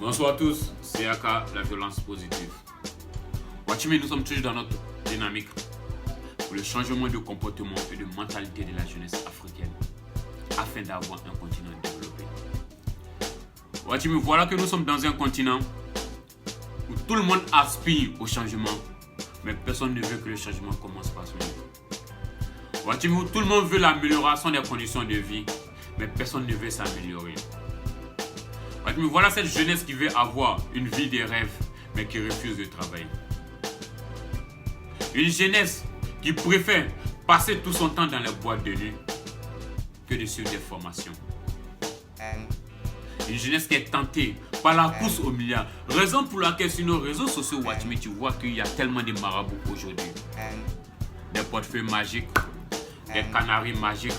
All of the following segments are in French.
Bonsoir à tous, c'est Aka, la violence positive. Watchimi, nous sommes toujours dans notre dynamique pour le changement de comportement et de mentalité de la jeunesse africaine afin d'avoir un continent développé. Watchimi, voilà que nous sommes dans un continent où tout le monde aspire au changement, mais personne ne veut que le changement commence par soi-même. Watchimi, où tout le monde veut l'amélioration des conditions de vie, mais personne ne veut s'améliorer. Voilà cette jeunesse qui veut avoir une vie des rêves, mais qui refuse de travailler. Une jeunesse qui préfère passer tout son temps dans les boîtes de nuit que de suivre des formations. Une jeunesse qui est tentée par la course aux milliards. Raison pour laquelle sur nos réseaux sociaux, Watchimi, tu vois qu'il y a tellement de marabouts aujourd'hui. Des portefeuilles magiques, des canaris magiques,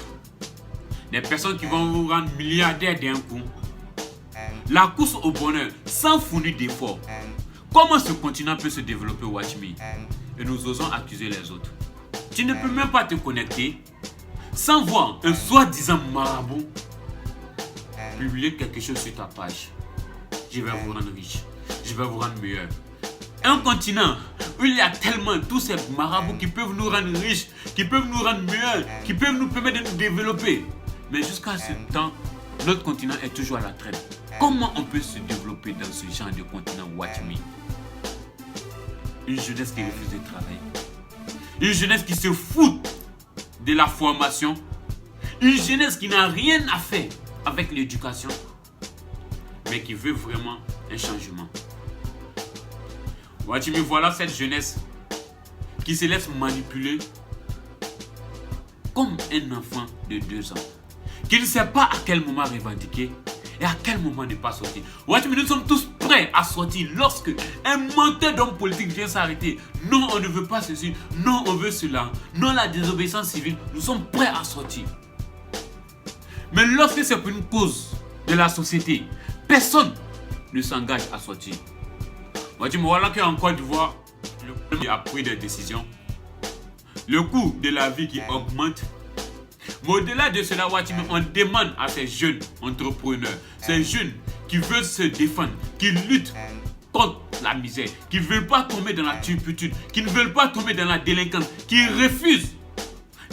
des personnes qui vont vous rendre milliardaires d'un coup. La course au bonheur sans fournir d'efforts. Comment ce continent peut se développer, Watchimi? Et nous osons accuser les autres. Tu ne peux même pas te connecter sans voir un soi-disant marabout publier quelque chose sur ta page. Je vais vous rendre riche. Je vais vous rendre meilleur. Un continent où il y a tellement tous ces marabouts qui peuvent nous rendre riches, qui peuvent nous rendre meilleurs, qui peuvent nous permettre de nous développer. Mais jusqu'à ce temps, notre continent est toujours à la traîne. Comment on peut se développer dans ce genre de continent, Watchimi? Une jeunesse qui refuse de travailler. Une jeunesse qui se fout de la formation. Une jeunesse qui n'a rien à faire avec l'éducation, mais qui veut vraiment un changement. Watchimi, voilà cette jeunesse qui se laisse manipuler comme un enfant de 2 ans, qui ne sait pas à quel moment revendiquer et à quel moment ne pas sortir. Watchimi, nous sommes tous prêts à sortir lorsque un menteur d'homme politique vient s'arrêter. Non, on ne veut pas ceci. Non, on veut cela. Non, la désobéissance civile. Nous sommes prêts à sortir. Mais lorsque c'est pour une cause de la société, personne ne s'engage à sortir. Watchimi, voilà qu'en Côte d'Ivoire, le gouvernement a pris des décisions. Le coût de la vie qui augmente. Mais au-delà de cela, Watchimi, on demande à ces jeunes entrepreneurs, ces jeunes qui veulent se défendre, qui luttent contre la misère, qui ne veulent pas tomber dans la turpitude, qui ne veulent pas tomber dans la délinquance, qui refusent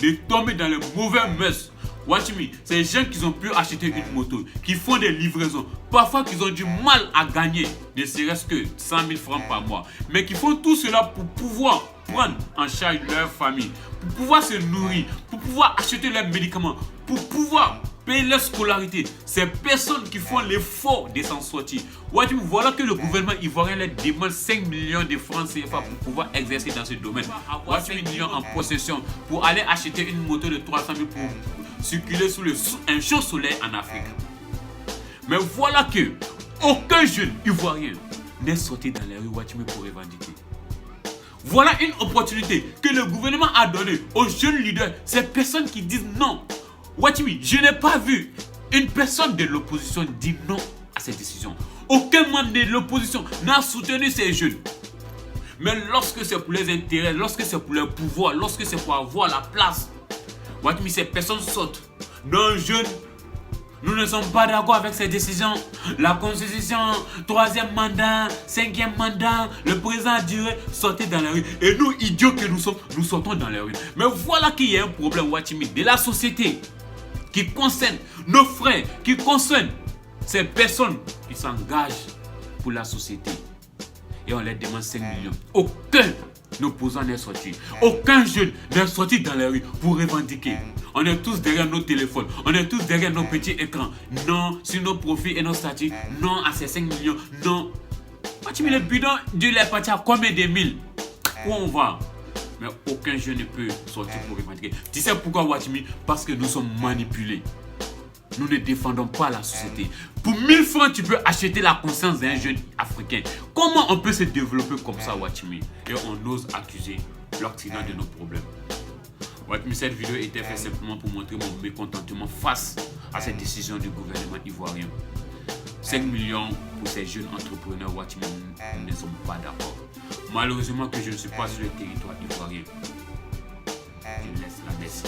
de tomber dans les mauvais mœurs. Watchimi, ces gens qui ont pu acheter une moto, qui font des livraisons, parfois qu'ils ont du mal à gagner, ne serait-ce que 100 000 francs par mois, mais qui font tout cela pour pouvoir prendre en charge leur famille, pour pouvoir se nourrir, pour pouvoir acheter leurs médicaments, pour pouvoir payer leur scolarité. Ces personnes qui font l'effort de s'en sortir. Watchimi, voilà que le gouvernement ivoirien leur demande 5 millions de francs CFA pour pouvoir exercer dans ce domaine. Avoir 5 millions en possession pour aller acheter une moto de 300 000 pour circuler sous un champ soleil en Afrique. Mais voilà que aucun jeune ivoirien n'est sorti dans les rues, Watchimi, pour revendiquer. Voilà une opportunité que le gouvernement a donnée aux jeunes leaders, ces personnes qui disent non. Watchimi, je n'ai pas vu une personne de l'opposition dire non à cette décision. Aucun membre de l'opposition n'a soutenu ces jeunes. Mais lorsque c'est pour les intérêts, lorsque c'est pour leur pouvoir, lorsque c'est pour avoir la place, Watchimi, ces personnes sortent. Non, jeunes, nous ne sommes pas d'accord avec ces décisions. La constitution, 3e mandat, 5e mandat, le président a dit sortez dans la rue. Et nous, idiots que nous sommes, nous sortons dans la rue. Mais voilà qu'il y a un problème, Watchimi, de la société qui concerne nos frères, qui concerne ces personnes qui s'engagent pour la société. Et on leur demande 5 millions. Aucun opposant n'est sorti. Aucun jeune n'est sorti dans la rue pour revendiquer. On est tous derrière nos téléphones. On est tous derrière nos petits écrans. Non sur nos profits et nos statuts. Non à ces 5 millions. Non. Watchimi, le bidon du lait parti à combien de mille? Où on va? Mais aucun jeune ne peut sortir pour revendiquer. Tu sais pourquoi, Watchimi? Parce que nous sommes manipulés. Nous ne défendons pas la société. Pour 1000 francs, tu peux acheter la conscience d'un jeune africain. Comment on peut se développer comme ça, Watchimi? Et on ose accuser l'Occident de nos problèmes. Watchimi, cette vidéo était faite simplement pour montrer mon mécontentement face à cette décision du gouvernement ivoirien. 5 millions pour ces jeunes entrepreneurs, Watchimi, nous ne sommes pas d'accord. Malheureusement que je ne suis pas sur le territoire ivoirien. Je laisse la laisse.